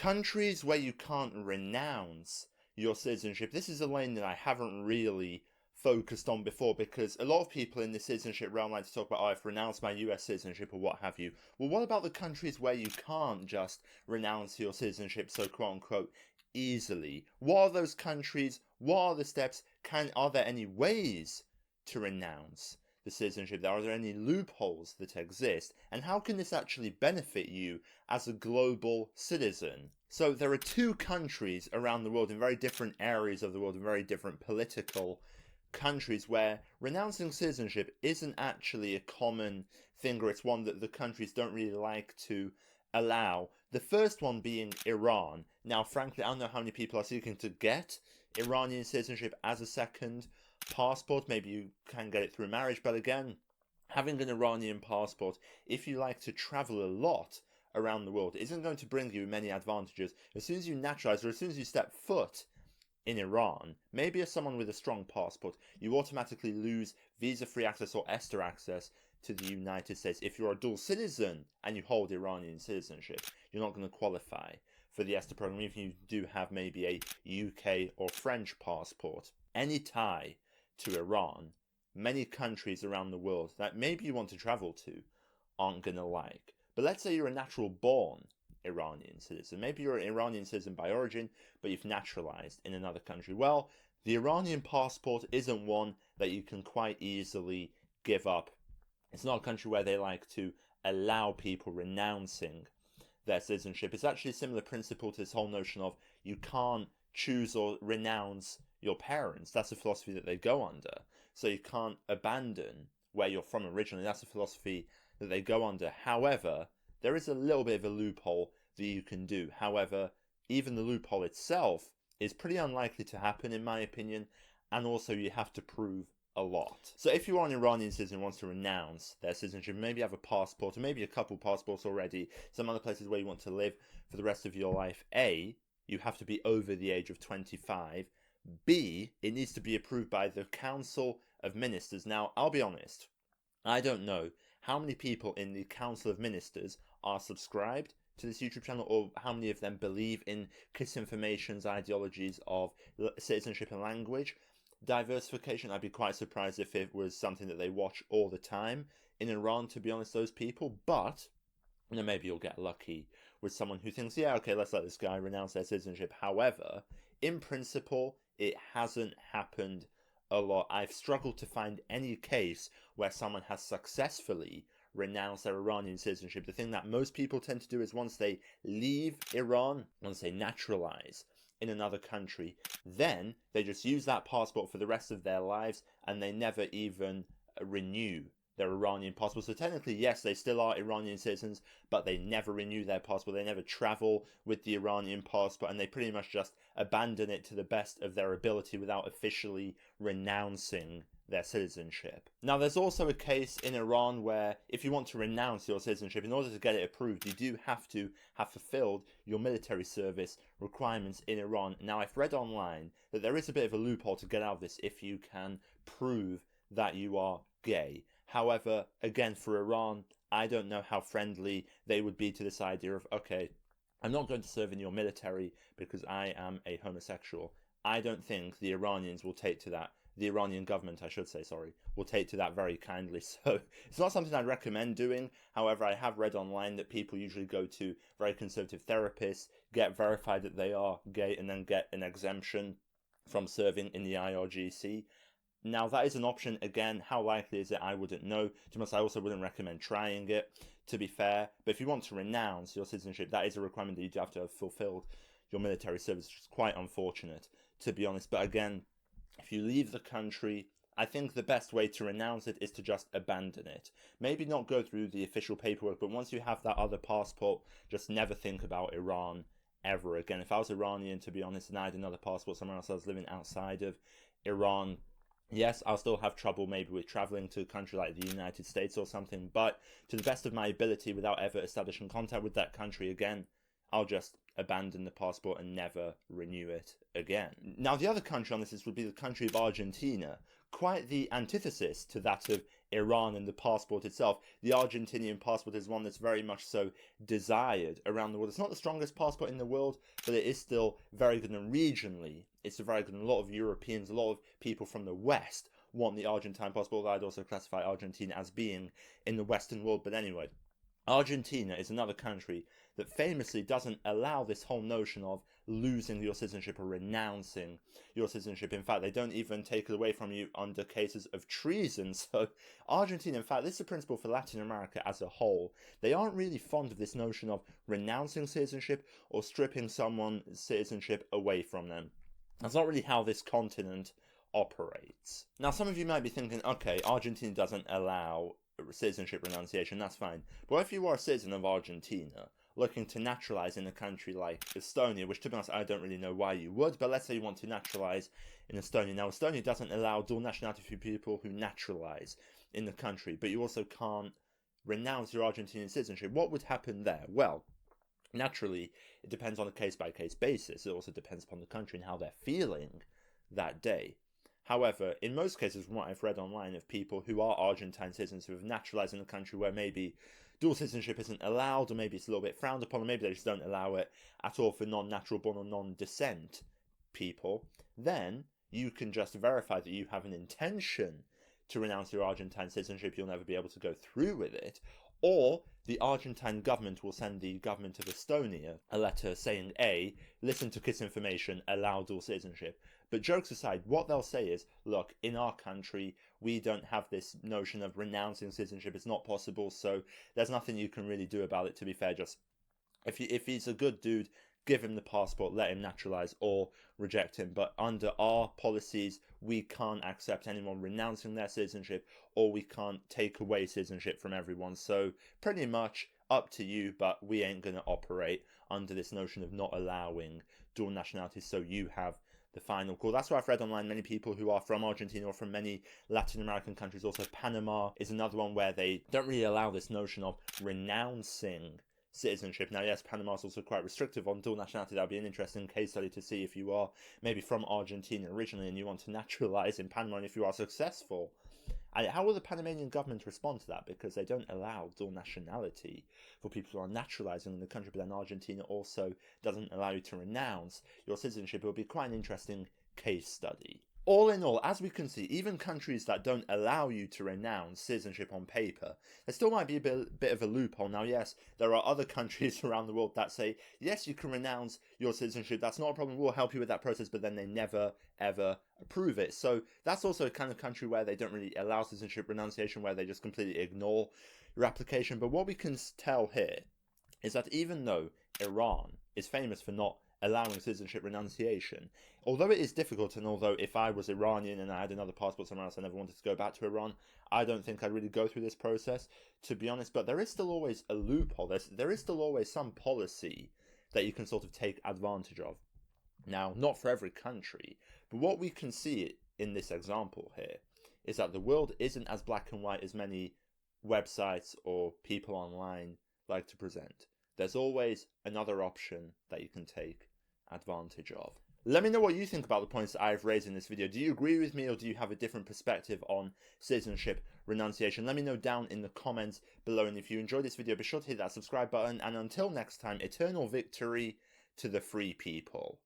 Countries where you can't renounce your citizenship. This is a lane that I haven't really focused on before, because a lot of people in the citizenship realm like to talk about, oh, I've renounced my US citizenship or what have you. Well, what about the countries where you can't just renounce your citizenship so quote unquote easily? What are those countries? What are the steps? Are there any ways to renounce the citizenship? Are there any loopholes that exist? And how can this actually benefit you as a global citizen? So there are two countries around the world in very different areas of the world, in very different political countries, where renouncing citizenship isn't actually a common thing, or it's one that the countries don't really like to allow. The first one being Iran. Now, frankly, I don't know how many people are seeking to get Iranian citizenship as a second passport. Maybe you can get it through marriage, but again, having an Iranian passport, if you like to travel a lot around the world, isn't going to bring you many advantages. As soon as you naturalize, or as soon as you step foot in Iran, maybe as someone with a strong passport, you automatically lose visa-free access or ESTA access to the United States. If you're a dual citizen and you hold Iranian citizenship, you're not going to qualify for the ESTA program, even if you do have maybe a UK or French passport. Any tie to Iran, many countries around the world that maybe you want to travel to aren't going to like. But let's say you're a natural born Iranian citizen. Maybe you're an Iranian citizen by origin, but you've naturalized in another country. Well, the Iranian passport isn't one that you can quite easily give up. It's not a country where they like to allow people renouncing their citizenship. It's actually a similar principle to this whole notion of you can't choose or renounce your parents. That's a philosophy that they go under. So you can't abandon where you're from originally. That's a philosophy that they go under. However, there is a little bit of a loophole that you can do. However, even the loophole itself is pretty unlikely to happen, in my opinion, and also you have to prove a lot. So if you are an Iranian citizen who wants to renounce their citizenship, maybe you have a passport, or maybe a couple passports already, some other places where you want to live for the rest of your life, A, you have to be over the age of 25, B, it needs to be approved by the Council of Ministers. Now, I'll be honest, I don't know how many people in the Council of Ministers are subscribed to this YouTube channel, or how many of them believe in Kisinformation's ideologies of citizenship and language diversification. I'd be quite surprised if it was something that they watch all the time in Iran, to be honest, those people. But maybe you'll get lucky with someone who thinks, yeah, okay, let's let this guy renounce their citizenship. However, in principle, it hasn't happened a lot. I've struggled to find any case where someone has successfully renounced their Iranian citizenship. The thing that most people tend to do is once they leave Iran, once they naturalize in another country, then they just use that passport for the rest of their lives, and they never even renew their Iranian passport. So technically, yes, they still are Iranian citizens, but they never renew their passport. They never travel with the Iranian passport, and they pretty much just abandon it to the best of their ability without officially renouncing their citizenship. Now, there's also a case in Iran where if you want to renounce your citizenship, in order to get it approved, you do have to have fulfilled your military service requirements in Iran. Now, I've read online that there is a bit of a loophole to get out of this if you can prove that you are gay. However, again, for Iran, I don't know how friendly they would be to this idea of, okay, I'm not going to serve in your military because I am a homosexual. I don't think the Iranians will take to that. The Iranian government, I should say, will take to that very kindly. So it's not something I'd recommend doing. However, I have read online that people usually go to very conservative therapists, get verified that they are gay, and then get an exemption from serving in the IRGC. Now, that is an option. Again, how likely is it? I wouldn't know. To be honest, I also wouldn't recommend trying it, to be fair. But if you want to renounce your citizenship, that is a requirement that you do have to have fulfilled your military service, which is quite unfortunate, to be honest. But again, if you leave the country, I think the best way to renounce it is to just abandon it. Maybe not go through the official paperwork, but once you have that other passport, just never think about Iran ever again. If I was Iranian, to be honest, and I had another passport somewhere else, I was living outside of Iran, yes, I'll still have trouble maybe with traveling to a country like the United States or something, but to the best of my ability, without ever establishing contact with that country again, I'll just abandon the passport and never renew it again. Now, the other country on this list would be the country of Argentina. Quite the antithesis to that of Iran and the passport itself. The Argentinian passport is one that's very much so desired around the world. It's not the strongest passport in the world, but it is still very good, and regionally it's very good. And a lot of Europeans, a lot of people from the West want the Argentine passport. I'd also classify Argentina as being in the Western world. But anyway, Argentina is another country that famously doesn't allow this whole notion of losing your citizenship or renouncing your citizenship. In fact, they don't even take it away from you under cases of treason. So Argentina, in fact, this is a principle for Latin America as a whole. They aren't really fond of this notion of renouncing citizenship or stripping someone's citizenship away from them. That's not really how this continent operates. Now, some of you might be thinking, okay, Argentina doesn't allow citizenship renunciation, that's fine. But if you are a citizen of Argentina, looking to naturalize in a country like Estonia, which to be honest I don't really know why you would, but let's say you want to naturalize in Estonia. Now, Estonia doesn't allow dual nationality for people who naturalize in the country, but you also can't renounce your Argentinian citizenship. What would happen there? Well, naturally, it depends on a case-by-case basis. It also depends upon the country and how they're feeling that day. However, in most cases, from what I've read online of people who are Argentine citizens who have naturalized in a country where maybe dual citizenship isn't allowed, or maybe it's a little bit frowned upon, or maybe they just don't allow it at all for non-natural born or non-descent people, then you can just verify that you have an intention to renounce your Argentine citizenship. You'll never be able to go through with it. Or the Argentine government will send the government of Estonia a letter saying, A, listen to Kisinformation, allow dual citizenship. But jokes aside, what they'll say is, look, in our country, we don't have this notion of renouncing citizenship. It's not possible, so there's nothing you can really do about it, to be fair. Just, if he's a good dude, give him the passport, let him naturalize, or reject him. But under our policies, we can't accept anyone renouncing their citizenship, or we can't take away citizenship from everyone. So pretty much up to you, but we ain't going to operate under this notion of not allowing dual nationalities, so you have the final call. That's what I've read online. Many people who are from Argentina or from many Latin American countries, also Panama is another one where they don't really allow this notion of renouncing citizenship. Now, yes, Panama is also quite restrictive on dual nationality. That would be an interesting case study to see if you are maybe from Argentina originally and you want to naturalize in Panama, and if you are successful. And how will the Panamanian government respond to that? Because they don't allow dual nationality for people who are naturalizing in the country, but then Argentina also doesn't allow you to renounce your citizenship. It will be quite an interesting case study. All in all, as we can see, even countries that don't allow you to renounce citizenship on paper, there still might be a bit of a loophole. Now, yes, there are other countries around the world that say, yes, you can renounce your citizenship, that's not a problem, we'll help you with that process, but then they never, ever approve it. So that's also a kind of country where they don't really allow citizenship renunciation, where they just completely ignore your application. But what we can tell here is that even though Iran is famous for not allowing citizenship renunciation, although it is difficult, and although if I was Iranian and I had another passport somewhere else, I never wanted to go back to Iran, I don't think I'd really go through this process, to be honest. But there is still always a loophole. There is still always some policy that you can sort of take advantage of. Now, not for every country, but what we can see in this example here is that the world isn't as black and white as many websites or people online like to present. There's always another option that you can take advantage of. Let me know what you think about the points that I've raised in this video. Do you agree with me, or do you have a different perspective on citizenship renunciation? Let me know down in the comments below, and if you enjoyed this video, be sure to hit that subscribe button, and until next time, eternal victory to the free people.